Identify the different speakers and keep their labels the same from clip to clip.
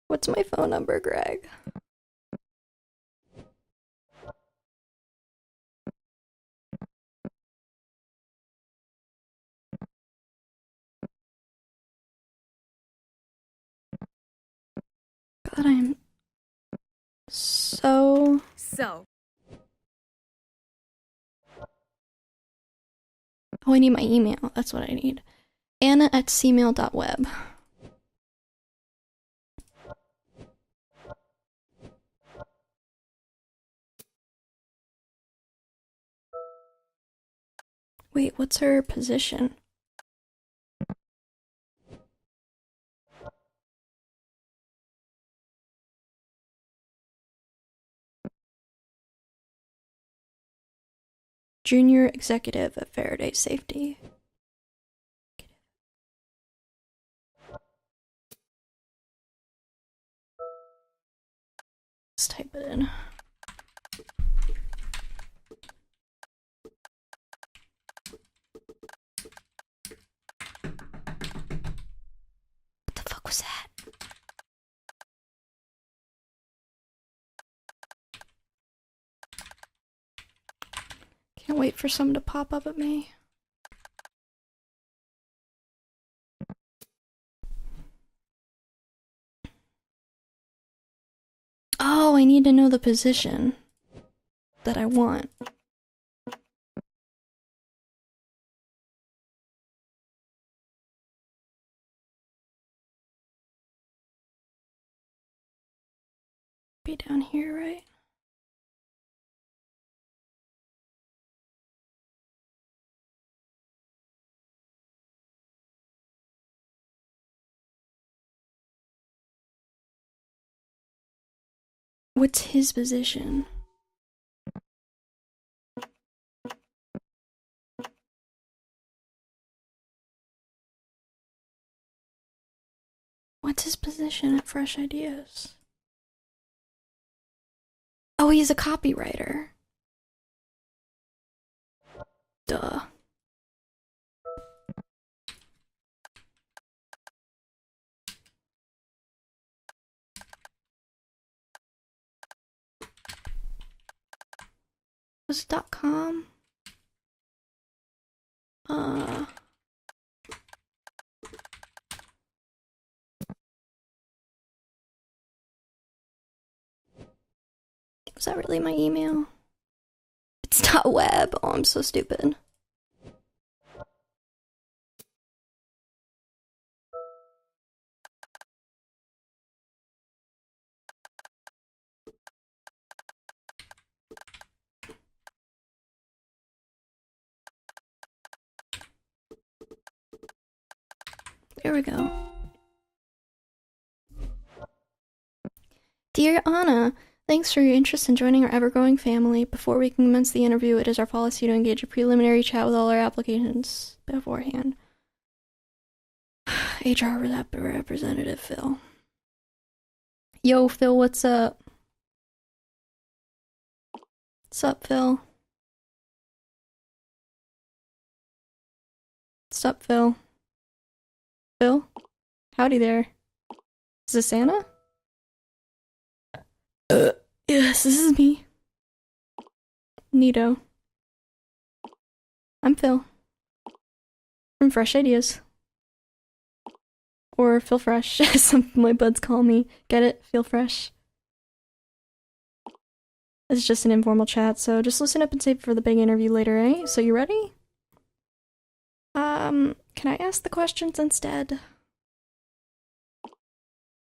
Speaker 1: What's my phone number, Greg? God, I'm so... Oh, I need my email. That's what I need. Anna@cmail.web. Wait, what's her position? Junior executive at Faraday Safety. Let's type it in. What the fuck was that? Can't wait for some to pop up at me. Oh, I need to know the position that I want. Be down here, right? What's his position? What's his position at Fresh Ideas? Oh, he's a copywriter. Duh. Was it .com? Was that really my email? It's .web. Oh, I'm so stupid. Here we go. Dear Anna, thanks for your interest in joining our ever-growing family. Before we commence the interview, it is our policy to engage a preliminary chat with all our applications beforehand. HR representative Phil. Yo, Phil, what's up? What's up, Phil? What's up, Phil? Phil? Howdy there. Is this Anna? Yes, this is me. Neato. I'm Phil. From Fresh Ideas. Or Phil Fresh, as some of my buds call me. Get it? Feel fresh. It's just an informal chat, so just listen up and save it for the big interview later, eh? So you ready? Can I ask the questions instead?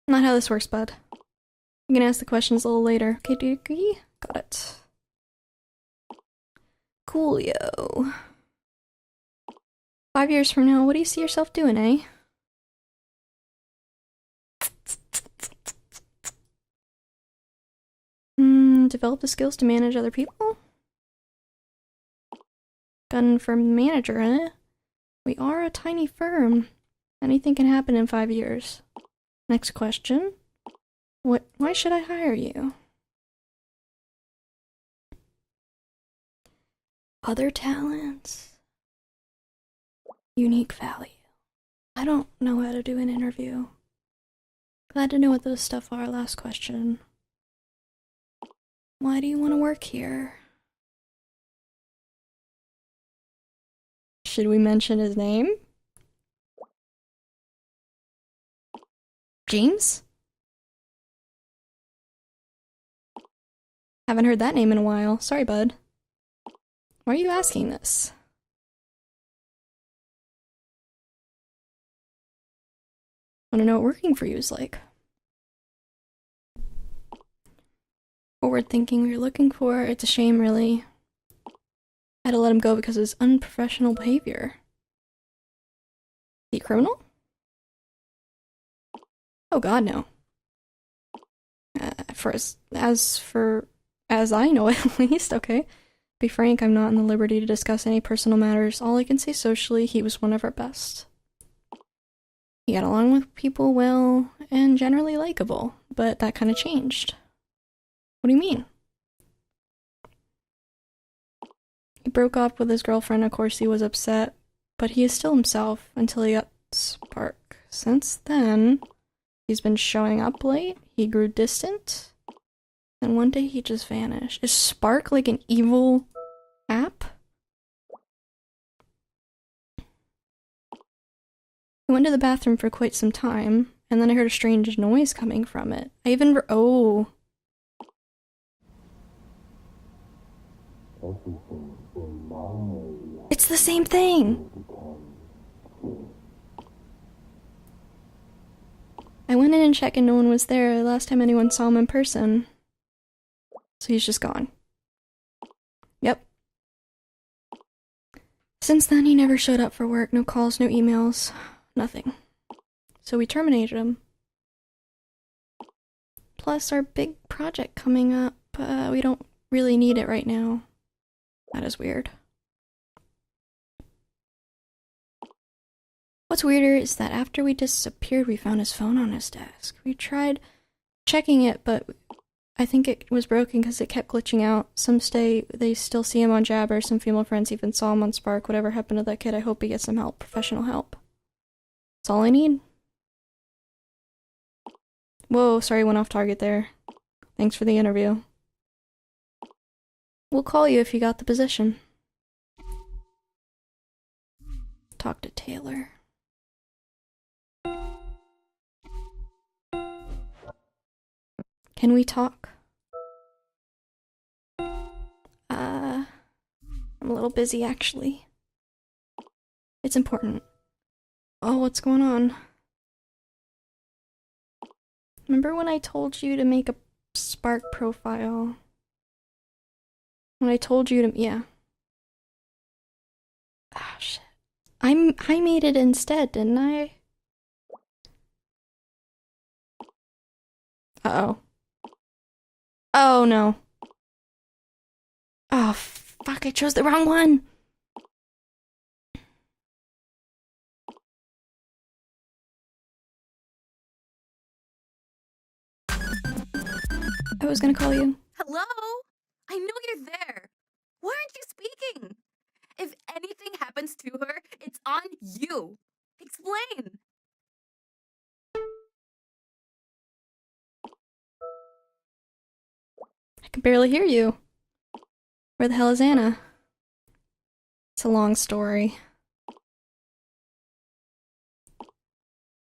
Speaker 1: Not how this works, bud. I'm gonna ask the questions a little later. Okay, do you agree? Got it. Coolio. 5 years from now, what do you see yourself doing, eh? Develop the skills to manage other people? Gun firm manager, eh? We are a tiny firm. Anything can happen in 5 years. Next question. Why should I hire you? Other talents. Unique value. I don't know how to do an interview. Glad to know what those stuff are. Last question. Why do you want to work here? Should we mention his name? James? Haven't heard that name in a while. Sorry, bud. Why are you asking this? Want to know what working for you is like. Forward thinking we were looking for. It's a shame, really. I had to let him go because of his unprofessional behavior. Is he a criminal? Oh god, no. As I know at least, okay. Be frank, I'm not in the liberty to discuss any personal matters. All I can say socially, he was one of our best. He got along with people well, and generally likable, but that kind of changed. What do you mean? He broke up with his girlfriend, of course he was upset, but he is still himself until he got Spark. Since then, he's been showing up late, he grew distant, and one day he just vanished. Is Spark like an evil app? I went to the bathroom for quite some time, and then I heard a strange noise coming from it. I even oh. It's the same thing! I went in and checked and no one was there the last time anyone saw him in person. So he's just gone. Yep. Since then, he never showed up for work. No calls, no emails, nothing. So we terminated him. Plus, our big project coming up, we don't really need it right now. That is weird. What's weirder is that after we disappeared, we found his phone on his desk. We tried checking it, but I think it was broken because it kept glitching out. Some say they still see him on Jabber. Some female friends even saw him on Spark. Whatever happened to that kid, I hope he gets some help. Professional help. That's all I need. Whoa, sorry, went off target there. Thanks for the interview. We'll call you if you got the position. Talk to Taylor. Can we talk? I'm a little busy, actually. It's important. Oh, what's going on? Remember when I told you to make a Spark profile? When I told you to, yeah. Ah, shit. I made it instead, didn't I? Uh-oh. Oh, no. Oh, fuck, I chose the wrong one! I was gonna call you.
Speaker 2: Hello? I know you're there. Why aren't you speaking? If anything happens to her, it's on you. Explain.
Speaker 1: I can barely hear you. Where the hell is Anna? It's a long story.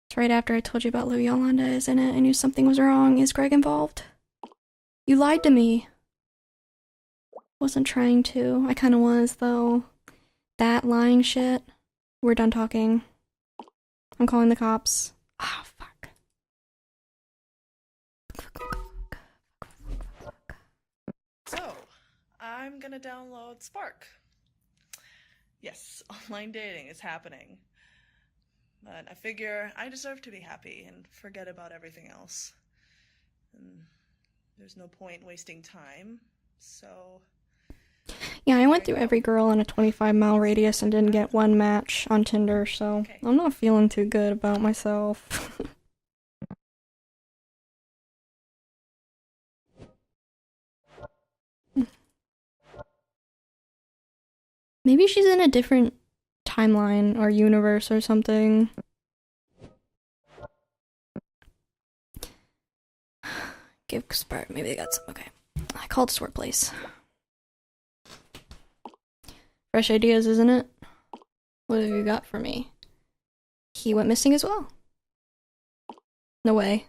Speaker 1: It's right after I told you about Louis Yolanda, isn't it? I knew something was wrong. Is Greg involved? You lied to me. Wasn't trying to. I kinda was, though. That lying shit. We're done talking. I'm calling the cops. Ah, fuck.
Speaker 3: So, I'm gonna download Spark. Yes, online dating is happening. But I figure I deserve to be happy and forget about everything else. And there's no point wasting time, so...
Speaker 1: Yeah, I went through every girl in a 25-mile radius and didn't get one match on Tinder, so
Speaker 3: Okay.
Speaker 1: I'm not feeling too good about myself. Maybe she's in a different timeline or universe or something. give Spark. Maybe they got some. Okay. I called his workplace. Fresh ideas, isn't it? What have you got for me? He went missing as well. No way.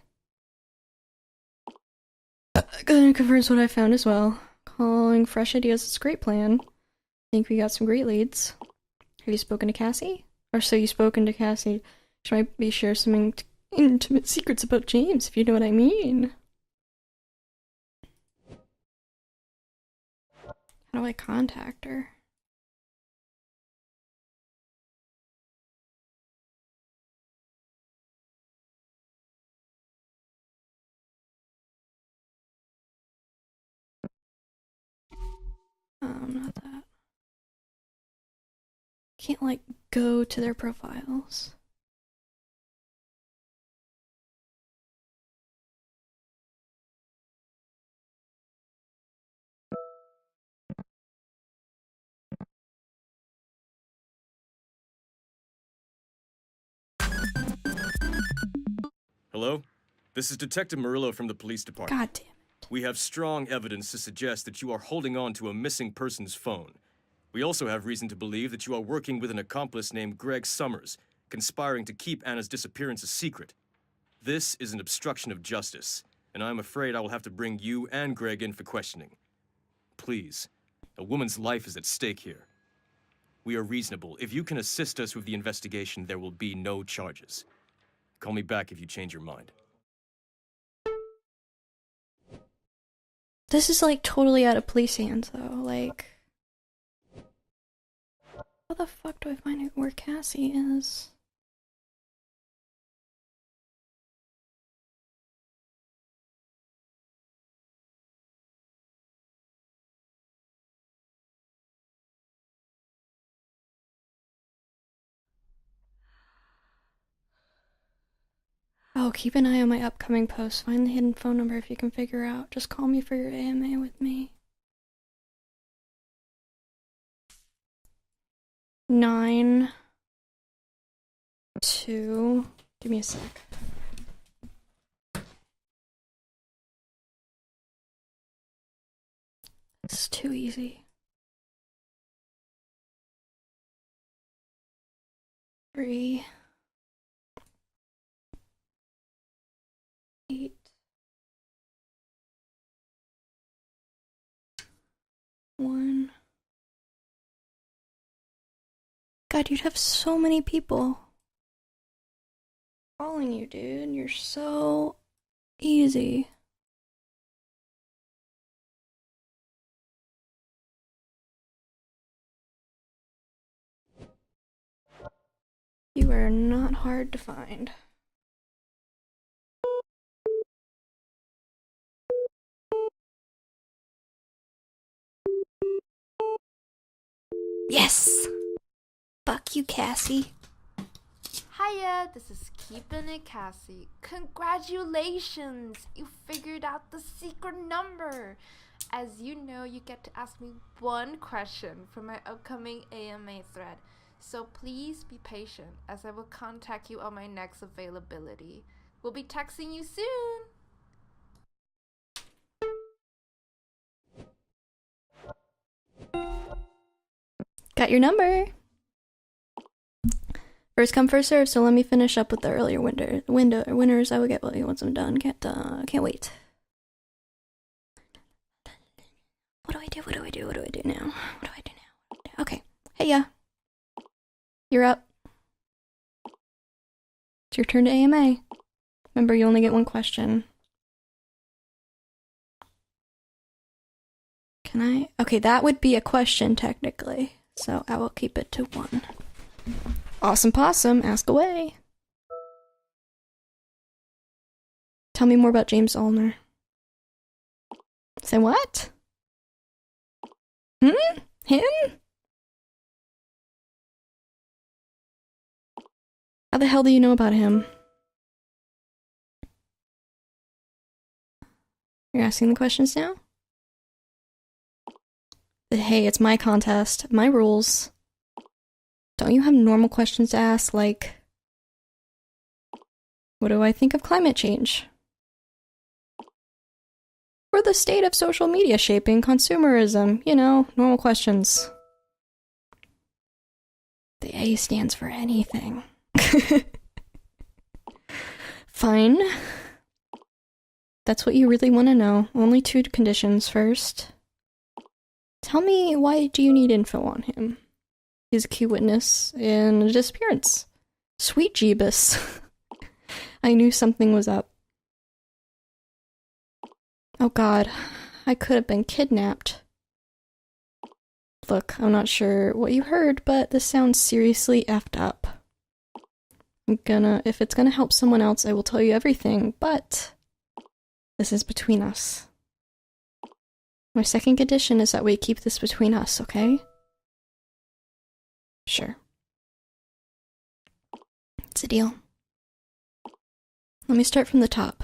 Speaker 1: Gonna confirms what I found as well. Calling fresh ideas is a great plan. Think we got some great leads. Have you spoken to Cassie? Or so you've spoken to Cassie. She might be share some intimate secrets about James, if you know what I mean. How do I contact her? Not that. Can't, like, go to their profiles.
Speaker 4: Hello? This is Detective Murillo from the police department.
Speaker 1: God damn it.
Speaker 4: We have strong evidence to suggest that you are holding on to a missing person's phone. We also have reason to believe that you are working with an accomplice named Greg Summers, conspiring to keep Anna's disappearance a secret. This is an obstruction of justice, and I'm afraid I will have to bring you and Greg in for questioning. Please, a woman's life is at stake here. We are reasonable. If you can assist us with the investigation, there will be no charges. Call me back if you change your mind.
Speaker 1: This is, like, totally out of police hands, though. Like, how the fuck do I find out where Cassie is? Oh, keep an eye on my upcoming posts. Find the hidden phone number if you can figure out. Just call me for your AMA with me. 9 2. Give me a sec. This is too easy. 3 8 1. God, you'd have so many people calling you, dude. You're so easy. You are not hard to find. Yes! Fuck you, Cassie.
Speaker 5: Hiya, this is Keepin' It Cassie. Congratulations! You figured out the secret number! As you know, you get to ask me one question for my upcoming AMA thread. So please be patient as I will contact you on my next availability. We'll be texting you soon!
Speaker 1: Got your number. First come, first serve, so let me finish up with the earlier winners. I will get once I'm done. Can't wait. What do I do? What do I do? What do I do now? What do I do now? Okay. Hey, yeah. You're up. It's your turn to AMA. Remember, you only get one question. Can I? Okay, that would be a question, technically. So I will keep it to 1. Awesome possum, ask away. Tell me more about James Allner. Say what? Him? How the hell do you know about him? You're asking the questions now? But hey, it's my contest, my rules. Don't you have normal questions to ask, like, what do I think of climate change? for the state of social media shaping consumerism. You know, normal questions. The A stands for anything. Fine. That's what you really want to know. Only 2 conditions first. Tell me, why do you need info on him? He's a key witness in a disappearance. Sweet Jeebus. I knew something was up. Oh god, I could have been kidnapped. Look, I'm not sure what you heard, but this sounds seriously effed up. If it's gonna help someone else, I will tell you everything, but this is between us. My second condition is that we keep this between us, okay? Sure. It's a deal. Let me start from the top.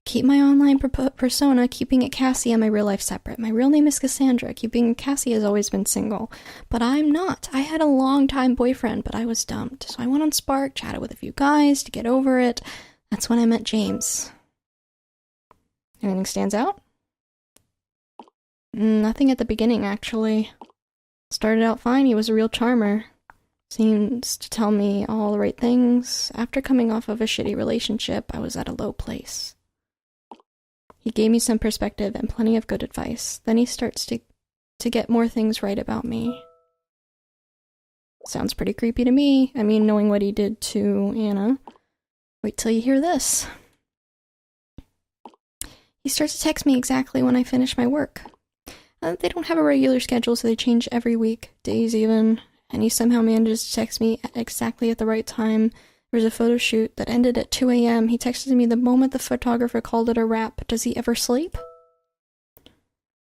Speaker 1: Keep my online persona, keeping it Cassie, and my real life separate. My real name is Cassandra. Keeping Cassie has always been single. But I'm not. I had a long-time boyfriend, but I was dumped. So I went on Spark, chatted with a few guys to get over it. That's when I met James. Anything stands out? Nothing at the beginning, actually. Started out fine, he was a real charmer. Seems to tell me all the right things. After coming off of a shitty relationship, I was at a low place. He gave me some perspective and plenty of good advice. Then he starts to get more things right about me. Sounds pretty creepy to me. I mean, knowing what he did to Anna. Wait till you hear this. He starts to text me exactly when I finish my work. They don't have a regular schedule, so they change every week, days even. And he somehow manages to text me exactly at the right time. There was a photo shoot that ended at 2 a.m. He texted me the moment the photographer called it a wrap. Does he ever sleep?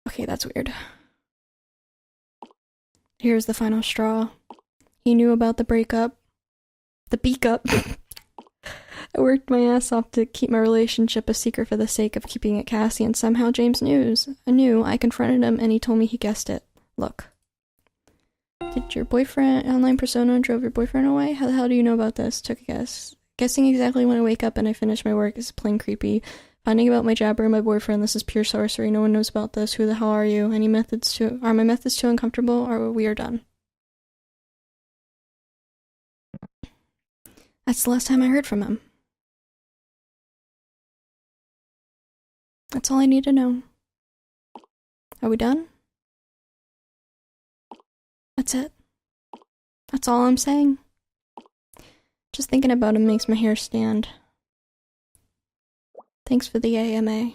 Speaker 1: Okay, that's weird. Here's the final straw. He knew about the breakup. The beak-up. I worked my ass off to keep my relationship a secret for the sake of keeping it Cassie, and somehow James knew. I confronted him, and he told me he guessed it. Look. Did your boyfriend, online persona, drove your boyfriend away? How the hell do you know about this? Took a guess. Guessing exactly when I wake up and I finish my work is plain creepy. Finding about my jabber and my boyfriend, this is pure sorcery. No one knows about this. Who the hell are you? Are my methods too uncomfortable, or we are done? That's the last time I heard from him. That's all I need to know. Are we done? That's it. That's all I'm saying. Just thinking about him makes my hair stand. Thanks for the AMA.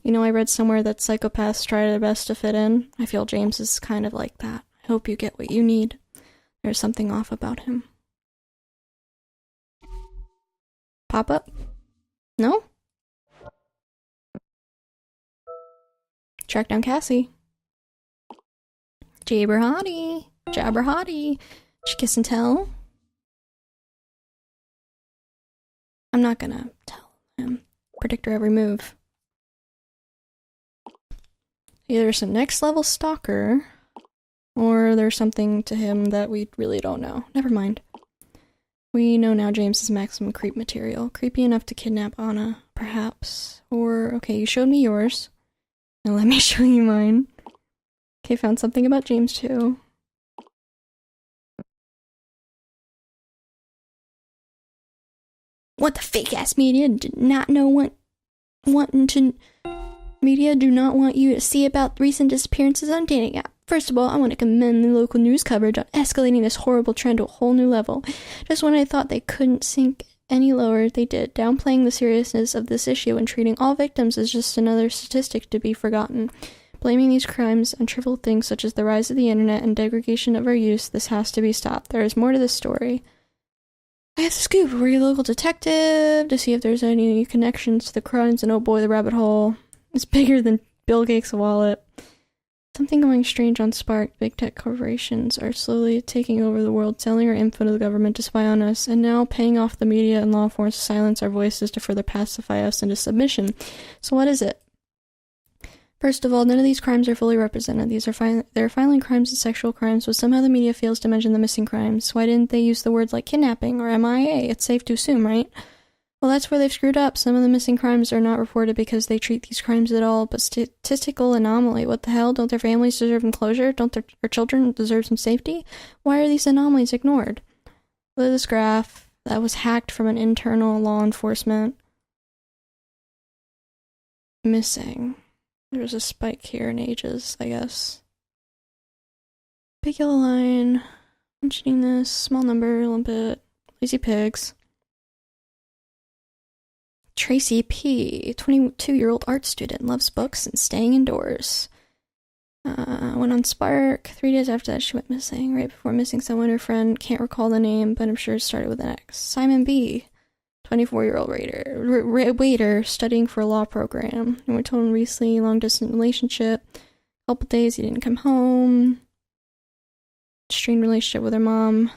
Speaker 1: You know, I read somewhere that psychopaths try their best to fit in. I feel James is kind of like that. I hope you get what you need. There's something off about him. Pop up? No? Track down Cassie. Jabber hottie. Kiss and tell. I'm not gonna tell him. Predict her every move. Either there's some next level stalker, or there's something to him that we really don't know. Never mind. We know now James is maximum creep material. Creepy enough to kidnap Anna, perhaps. Or, okay, you showed me yours. Now let me show you mine. Okay, found something about James too. What the fake-ass media did not know Media do not want you to see about recent disappearances on dating app. First of all, I want to commend the local news coverage on escalating this horrible trend to a whole new level. Just when I thought they couldn't sink any lower, they did, downplaying the seriousness of this issue and treating all victims as just another statistic to be forgotten. Blaming these crimes on trivial things such as the rise of the internet and degradation of our youth, this has to be stopped. There is more to this story. I have the scoop. We're your local detective to see if there's any connections to the crimes, and oh boy, the rabbit hole is bigger than Bill Gates' wallet. Something going strange on Spark. Big tech corporations are slowly taking over the world, selling our info to the government to spy on us, and now paying off the media and law enforcement to silence our voices to further pacify us into submission. So what is it? First of all, none of these crimes are fully represented. They're filing crimes and sexual crimes, but somehow the media fails to mention the missing crimes. Why didn't they use the words like kidnapping or MIA? It's safe to assume, right? Well, that's where they've screwed up. Some of the missing crimes are not reported because they treat these crimes at all, but statistical anomaly. What the hell? Don't their families deserve some closure? Don't their children deserve some safety? Why are these anomalies ignored? Look at this graph that was hacked from an internal law enforcement. Missing. There's a spike here in ages, I guess. Big yellow line. Mentioning this. Small number, a little bit. Lazy pigs. Tracy P., 22-year-old art student, loves books and staying indoors. Went on Spark. 3 days after that, she went missing. Right before missing someone, her friend, can't recall the name, but I'm sure it started with an X. Simon B., 24-year-old waiter, studying for a law program. And we're told him recently, long-distance relationship. A couple days, he didn't come home. Strained relationship with her mom.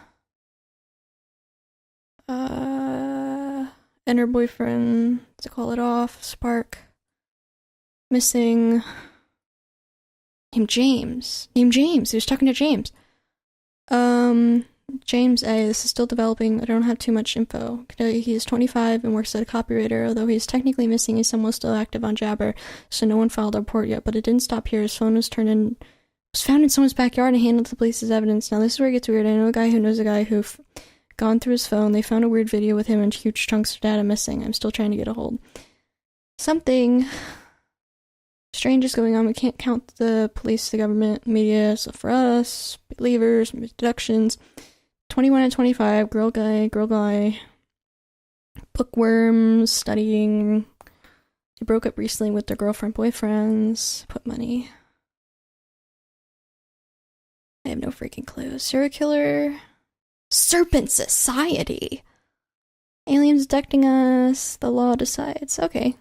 Speaker 1: And her boyfriend, to call it off, Spark. Missing. Named James. He was talking to James. James A. This is still developing. I don't have too much info. He is 25 and works as a copywriter. Although he is technically missing, he's somewhat still active on Jabber, so no one filed a report yet. But it didn't stop here. His phone was found in someone's backyard and handled to the police as evidence. Now this is where it gets weird. I know a guy who knows a guy who gone through his phone. They found a weird video with him and huge chunks of data missing. I'm still trying to get a hold. Something strange is going on. We can't count the police, the government, media. So for us, believers, deductions. 21 and 25, girl guy. Bookworms, studying. They broke up recently with their girlfriend, boyfriends. Put money. I have no freaking clue. Serial killer. Serpent Society. Aliens abducting us. The law decides. Okay.